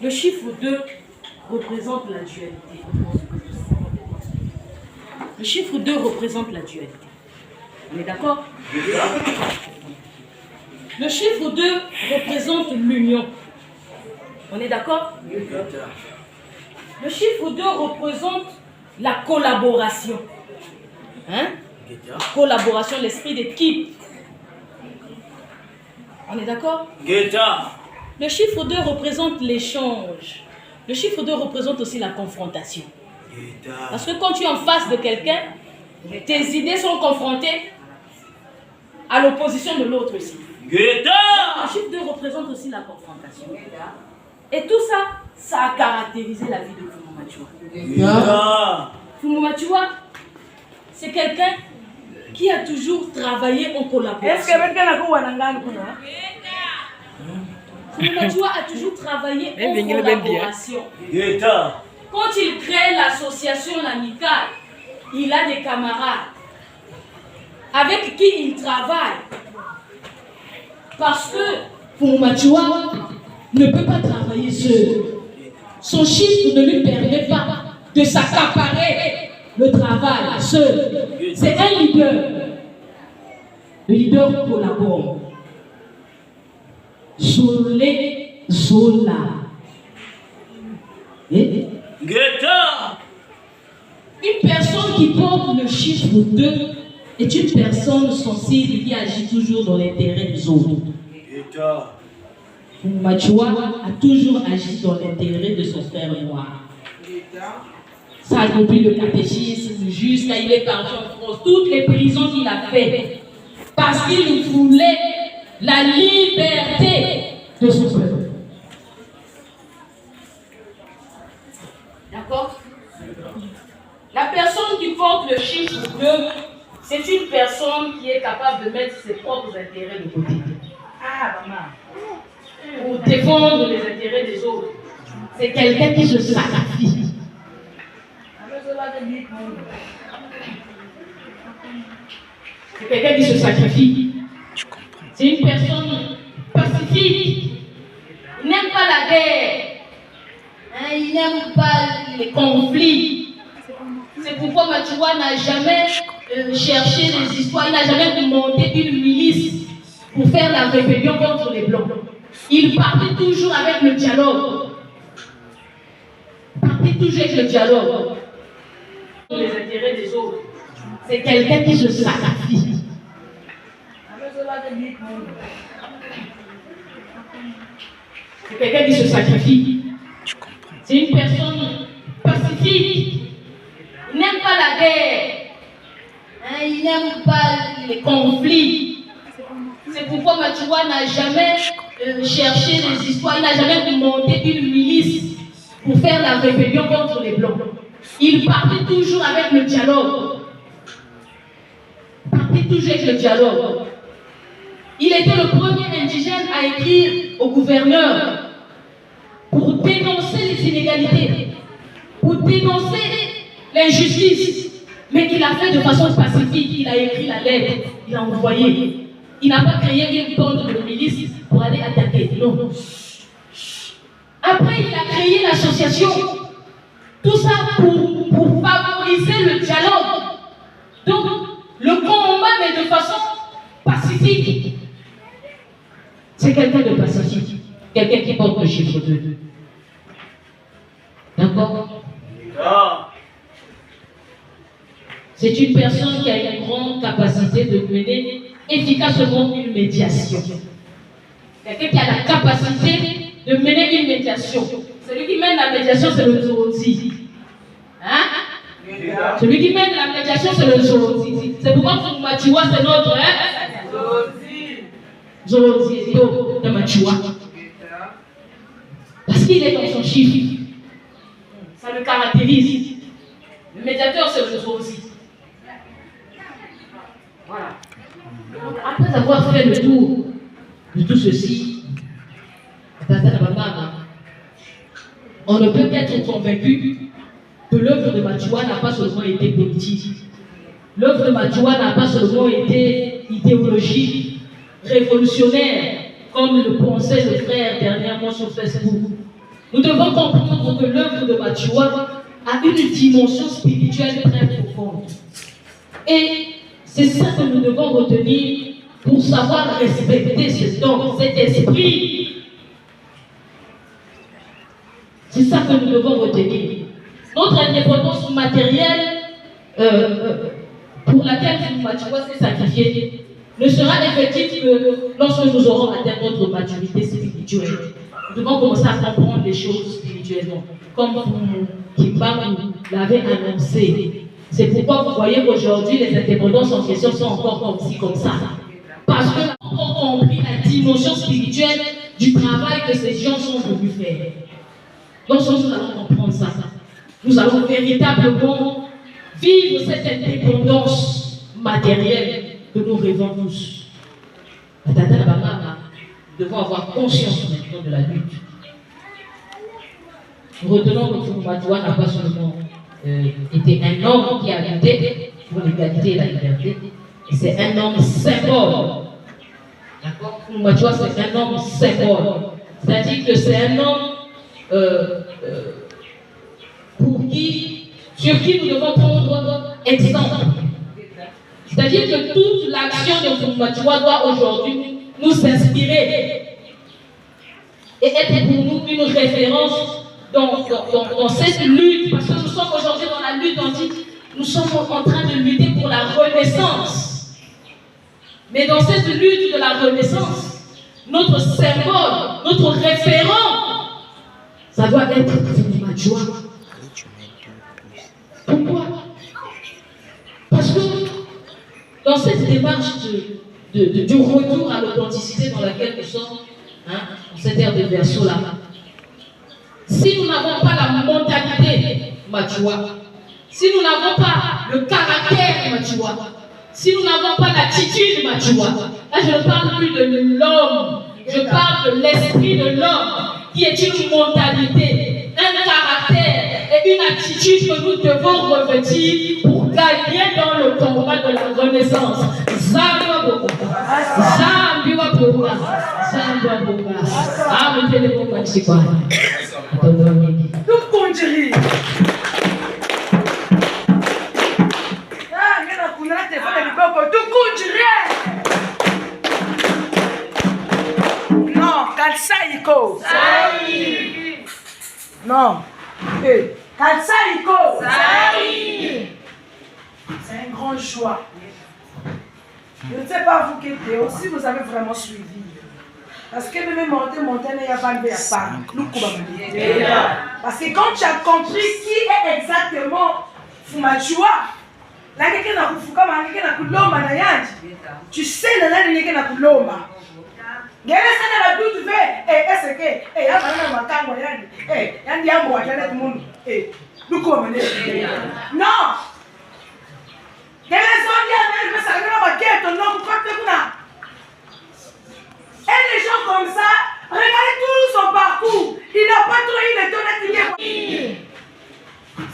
Le chiffre 2 représente la dualité. Le chiffre 2 représente la dualité. On est d'accord? Le chiffre 2 représente l'union. On est d'accord? Le chiffre 2 représente la collaboration. Hein? Collaboration, l'esprit d'équipe. On est d'accord? Le chiffre 2 représente l'échange. Le chiffre 2 représente aussi la confrontation. Parce que quand tu es en face de quelqu'un, tes idées sont confrontées à l'opposition de l'autre aussi. Le chiffre 2 représente aussi la confrontation. Et tout ça, ça a caractérisé la vie de Fumumachua. Fumumachua, c'est quelqu'un qui a toujours travaillé en collaboration. Fumumachua a toujours travaillé en collaboration. Quand il crée l'association L'Amicale, il a des camarades avec qui il travaille. Parce que Fumumachua ne peut pas travailler seul. Son chiffre ne lui permet pas de s'accaparer le travail seul. C'est un leader. Le leader collabore. Solé Zola. Une personne qui porte le chiffre 2 est une personne sensible qui agit toujours dans l'intérêt des autres. Fumumachua a toujours agi dans l'intérêt de son frère noir. Ça a depuis le catéchisme jusqu'à il est parti en France, toutes les prisons qu'il a fait, parce qu'il voulait la liberté de son peuple. D'accord? La personne qui porte le chiffre 2, c'est une personne qui est capable de mettre ses propres intérêts de côté. Pour défendre les intérêts des autres. C'est quelqu'un qui se sacrifie. C'est quelqu'un qui se sacrifie. C'est une personne pacifique. Il n'aime pas la guerre. Il n'aime pas les conflits. C'est pourquoi Machua n'a jamais cherché les histoires. Il n'a jamais monté une milice pour faire la rébellion contre les Blancs. Il partait toujours avec le dialogue. Les intérêts des autres. C'est quelqu'un qui se sacrifie. C'est quelqu'un qui se sacrifie. C'est une personne pacifique. Il n'aime pas la guerre. Il n'aime pas les conflits. C'est pourquoi Machua n'a jamais cherché les histoires. Il n'a jamais monté une milice pour faire la rébellion contre les Blancs. Il partait toujours avec le dialogue. Il était le premier indigène à écrire au gouverneur pour dénoncer les inégalités, pour dénoncer l'injustice, mais qu'il a fait de façon pacifique. Il a écrit la lettre, il a envoyé. Il n'a pas créé une bande de milices pour aller attaquer. Non. Après, il a créé l'association. Tout ça pour favoriser le dialogue. Donc, le combat, mais de façon pacifique. C'est quelqu'un de pacifique. Quelqu'un qui porte le chiffre 2. D'accord? C'est une personne qui a une grande capacité de mener efficacement une médiation. Quelqu'un qui a la capacité de mener une médiation. Celui qui mène la médiation, c'est le Zorzi. Hein? Celui qui mène la médiation, c'est le Zorzi. C'est pourquoi Fumumachua, c'est notre Zorzi de Machua. Parce qu'il est dans son chiffre. Ça le caractérise. Le médiateur, c'est le Zorzi. Voilà. Donc, après avoir fait le tour de tout ceci, on ne peut qu'être convaincu que l'œuvre de Machua n'a pas seulement été politique. L'œuvre de Machua n'a pas seulement été idéologique, révolutionnaire, comme le pensait le frère dernièrement sur Facebook. Nous devons comprendre que l'œuvre de Machoua a une dimension spirituelle très profonde. Et c'est ça que nous devons retenir pour savoir respecter ce don, cet esprit. C'est ça que nous devons retenir. Notre indépendance matérielle pour laquelle Machoua s'est sacrifié ne sera effective que lorsque nous aurons atteint notre maturité spirituelle. Nous devons commencer à comprendre les choses spirituellement, comme Kimbaku l'avait annoncé. C'est pourquoi vous voyez qu'aujourd'hui les indépendances en question sont encore comme ci, comme ça. Parce que nous avons compris la dimension spirituelle du travail que ces gens sont venus faire. Donc nous allons comprendre ça. Nous allons véritablement vivre cette indépendance matérielle que nous rêvons tous. Nous devons avoir conscience maintenant de la lutte. Nous retenons que Machoua n'a pas seulement été un homme qui a lutté pour l'égalité et la liberté, c'est un homme symbole. D'accord? Machoua, c'est un homme symbole. C'est-à-dire que c'est un homme sur qui nous devons prendre exemple. C'est-à-dire que toute l'action de Machoua doit aujourd'hui nous inspirer et être pour nous une référence dans cette lutte. Parce que nous sommes aujourd'hui dans la lutte, on dit nous sommes en train de lutter pour la renaissance. Mais dans cette lutte de la renaissance, notre symbole, notre référent, ça doit être Machoua. Pourquoi? Parce que dans cette démarche du retour à l'authenticité dans laquelle nous sommes, dans cette ère de verso là, si nous n'avons pas la mentalité Machoua, si nous n'avons pas le caractère Machoua, si nous n'avons pas l'attitude Machoua, là je ne parle plus de l'homme, je parle de l'esprit de l'homme qui est une mentalité, un caractère et une attitude que nous devons revêtir pour gagner dans le combat de la renaissance. Non, Kalsaïko. Non. Kalsaïko. C'est un grand choix. Je ne sais pas vous qui êtes, si vous avez vraiment suivi. Parce que même monter, il y a pas de parce que quand tu as compris qui est exactement Machoua, tu sais non. Et les gens comme ça, regardez tout son parcours. Il n'a pas trop eu le temps.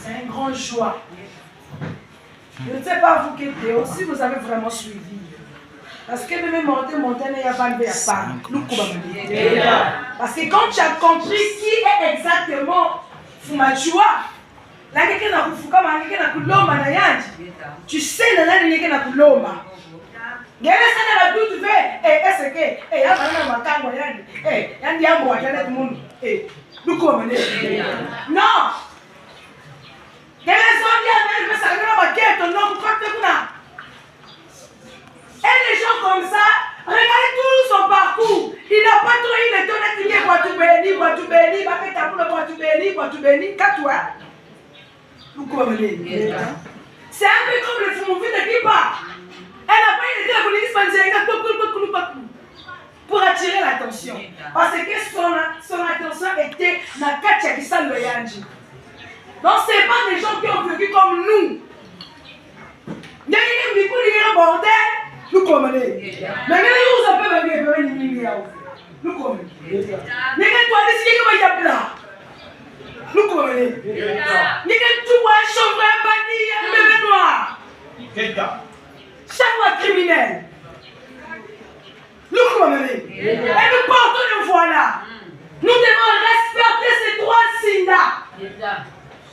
C'est un grand choix. Je ne sais pas vous qui êtes, si vous avez vraiment suivi. Parce que même monter, il y a pas de parce que quand tu as compris qui est exactement Machoua, tu sais non. Et les gens comme ça, regardez tout son parcours. Il n'a pas trop eu le temps de dire c'est un peu comme le fumoufi de Kiba. Elle n'a pas eu le temps de pour attirer l'attention. Parce que son attention était dans Katia Kissa Loyanji. Donc ce n'est pas des gens qui ont vécu comme nous. Il y a des gens qui ont bordel. Nous commençons. Mais nous avons fait des choses. Nous commençons. Nous avons fait des choses. Nous commençons. Nous chaque criminel. Nous commençons. Et nous portons une voix là. Nous devons respecter ces droits.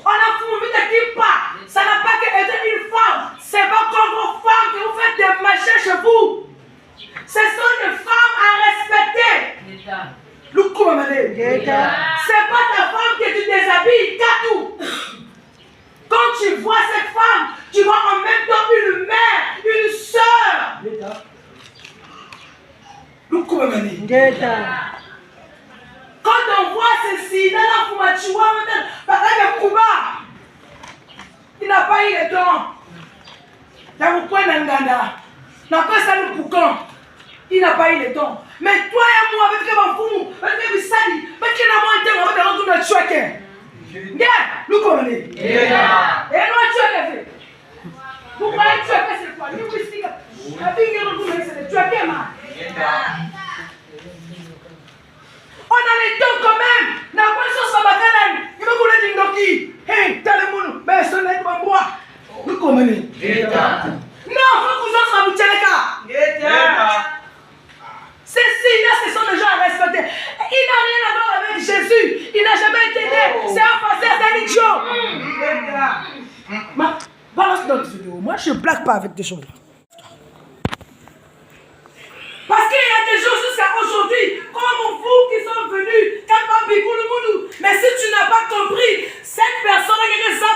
On a foutu de qui part. Ça n'a pas été une femme. C'est pas comme vos femmes que vous faites des machins chez vous. Ce sont des femmes à respecter. C'est pas ta femme que tu déshabilles, Katou. Quand tu vois cette femme, tu vois en même temps une mère, une soeur. Quand on voit ceci, il n'a pas eu le temps. Il n'a pas eu le temps. Mais toi et moi, avec ma fou, avec mes salis, avec qui n'a moins de temps, on va te choquer. Nous connaissons. Et nous choquer. Pourquoi tu choquer c'est quoi? Nous ici, la vie que nous connaissons, c'est choquer, man. On a le temps quand même. N'a pas de chose à bataille. Il va couler d'une doki. Hey, t'as le monde. Mais ce n'est pas moi. Nous connaissons. Non, faut que nous soyons à ceci, là, ce sont des gens à respecter. Il n'a rien à voir avec Jésus. Il n'a jamais été né. C'est un pasteur, c'est un idiot. Balance dans cette vidéo. Moi, je ne blague pas avec des choses. Parce qu'il y a des gens jusqu'à aujourd'hui, comme vous qui sont venus, mais si tu n'as pas compris, cette personne, il y a une sœur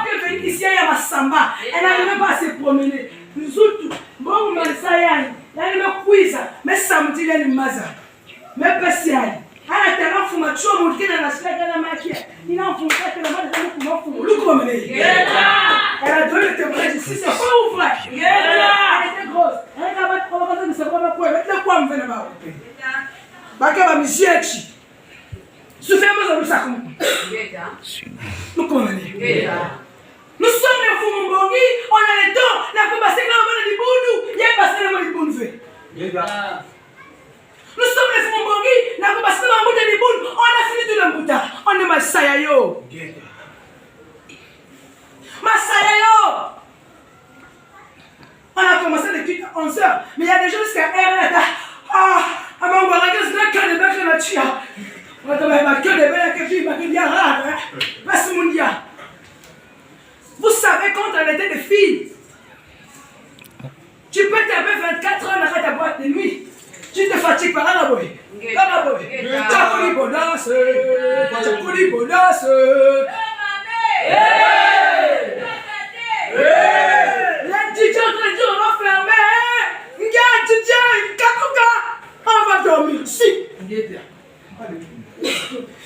qui est venue ici à Massamba. Elle n'arrivait pas à se promener. Nous autres, bon, mais samedi, il y a une maza. Mais pas si elle. Elle a tellement fumé, tu as montré dans la semaine de la matière. Il a fumé, elle a donné le témoignage ici, c'est pas vrai. Elle était grosse. Elle a pas de se voir quoi. Elle quoi me venir là. Bakaba Mijechi. Souffrez-moi de ça comme. Nous connaissons. Nous sommes les Fumumbongi, on a le temps, on a commencé là, on a dit Boudou, il y a passé le monde de Boudou. Nous sommes les Fumumbongi, on a commencé là, on a dit Boudou, on a fini tout le Bouddha. On est Masayayo. Masayayo. On a commencé depuis 11h, mais il y a des gens jusqu'à R. Ah, à mon barrage, c'est là que les bêtes la tuent. On a que les bêtes qui vivent, qui viennent rare, hein. Passe mon dia. Vous savez, quand on était des filles, tu peux taper 24 heures dans ta boîte de nuit. Tu te fatigues par là, boy. Là, boy. Tchakoli bonasse. Tchakoli bonasse. Les DJ, on va fermer. On va dormir ici.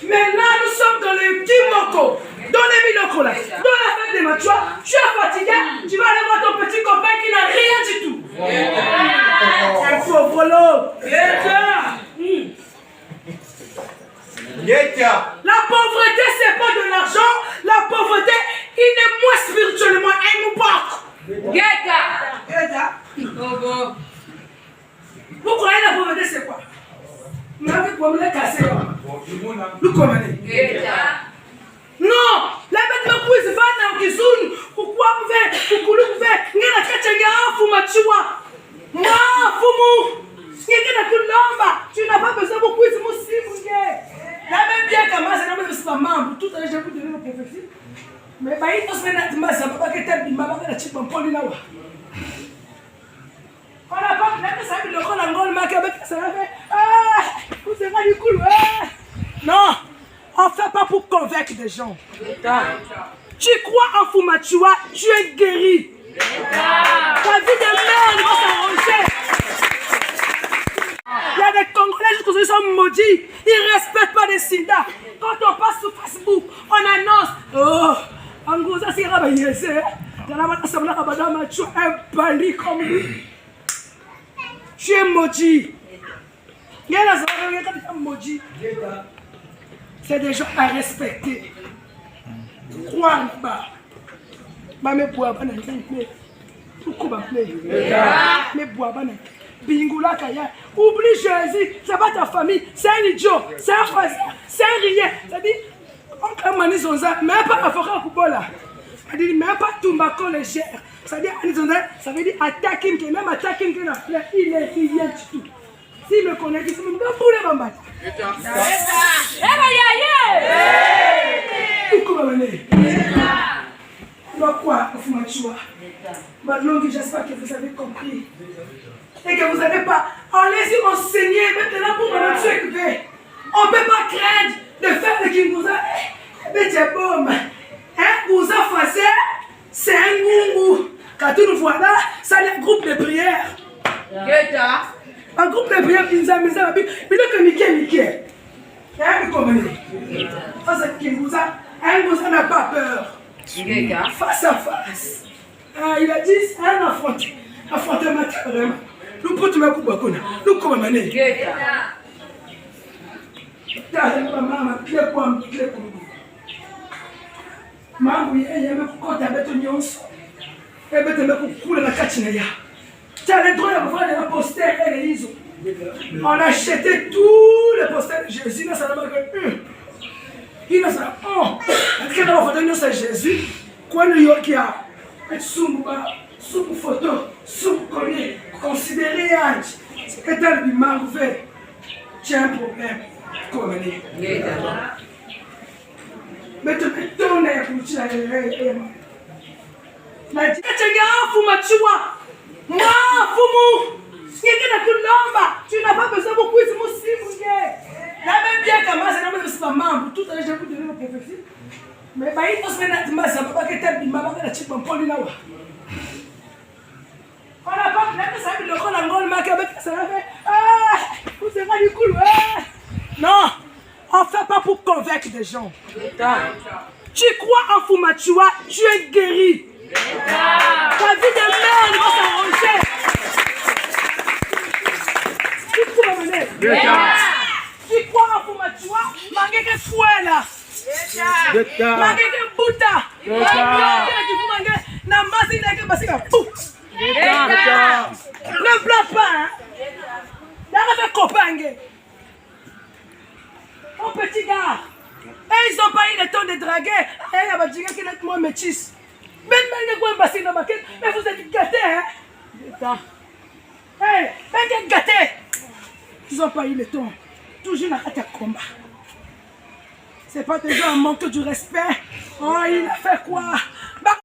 Maintenant, nous sommes dans les petits mocos, dans les bilocos là, dans la fête des matchs. Tu es fatigué, tu vas aller voir ton petit copain qui n'a rien du tout. Il faut volo. La pauvreté, c'est pas de l'argent. La pauvreté, il est moins spirituellement. Elle nous porte. Vous croyez la pauvreté, c'est quoi? Vous avez pour me les casser. Nous commandez. Non, la bête me pousse, va dans le kizun. Pourquoi vous faites? Pourquoi vous faites? N'y a pas de changement, vous m'attuez. Moi, Fumu. Tu n'as pas besoin de beaucoup de moussi, la même bien qu'à moi, c'est la même pas membre. Tout à l'heure, je vais vous donner le prophétie. Mais il faut se mettre à ça, pas que tu aies la chip en polinawa. On n'a pas de ça, mais le rôle en gros, ça fait. Ah, vous êtes pas du coup. Non, on ne fait pas pour convaincre des gens. Tu crois en Fumachua, tu es guéri. Ta vie de merde va s'arranger. Il y a des Congolais qui sont maudits. Ils ne respectent pas les SIDA. Quand on passe sur Facebook, on annonce. Oh, en gros, ça c'est rabayé. Un bandit comme lui. Tu es maudit. C'est des gens à respecter. Croire pas. Mais bois pas Bingula Kaya. Oublie Jésus, c'est pas ta famille, c'est un idiot, c'est un frère, c'est un rien. C'est-à-dire, on peut manier son ça, même pas avocat Kubola. C'est-à-dire, même pas Tumbako légère. C'est-à-dire, ça veut dire attaquer, même attaquer, il est rien du tout. S'il me connaît, il me dit, pour les bambas. amener. Quoi, Fumachua? Maintenant, j'espère que vous avez compris. Et que vous n'avez pas. Allez-y enseigner maintenant pour me tuer. On ne peut pas craindre de faire le Kinguza. Mais c'est bon. Un Gouza français, c'est un Ngungu. Quand tu nous vois là, c'est un groupe de prière. Un groupe de prière qui nous a mis à la Bible. Mais là, que Mickey. Un peu comme ça, c'est Kinguza. Un Gouza n'a pas peur. Face à face. Ah, il a dit, c'est un affrontement carrément. Nous pouvons te mettre pour Bakuna. Nous comment mener. On a acheté tous les posters de Jésus. Il a ça. Oh, quand on va donner ça Jésus, quand il y a sous photo, sous collier, considéré âge, c'est que t'as du mal fait. Tu as un problème. Comment dire? Mais tu peux tourner pour tu as la dit, tu n'as pas besoin beaucoup de mots si là même bien comme ça, c'est pas membre. Tout à l'heure, j'ai voulu donner ma prophétie. Mais il faut se mettre à ça peut pas que tel maman la chipe en poli là. On n'a pas ça le rôle en gros marqué avec ça fait vous c'est pas du cool. Non, on fait pas pour convaincre des gens. Tu crois en Fumachua, tu es guéri. Ta vie de merde va s'arranger. Tu crois mener. Tu crois en Fumachua, manquez que fouet là. Manquez que bouta. Ne pleure pas, hein. N'arrête copain. Oh petit gars. Et ils n'ont pas eu le temps de draguer. Et il y a des gens qui sont moins métis. Mais vous êtes gâtés, hein. Hey, vous êtes gâtés. Ils n'ont pas eu le temps. Toujours dans le combat. C'est pas déjà un manque du respect. Oh, il a fait quoi?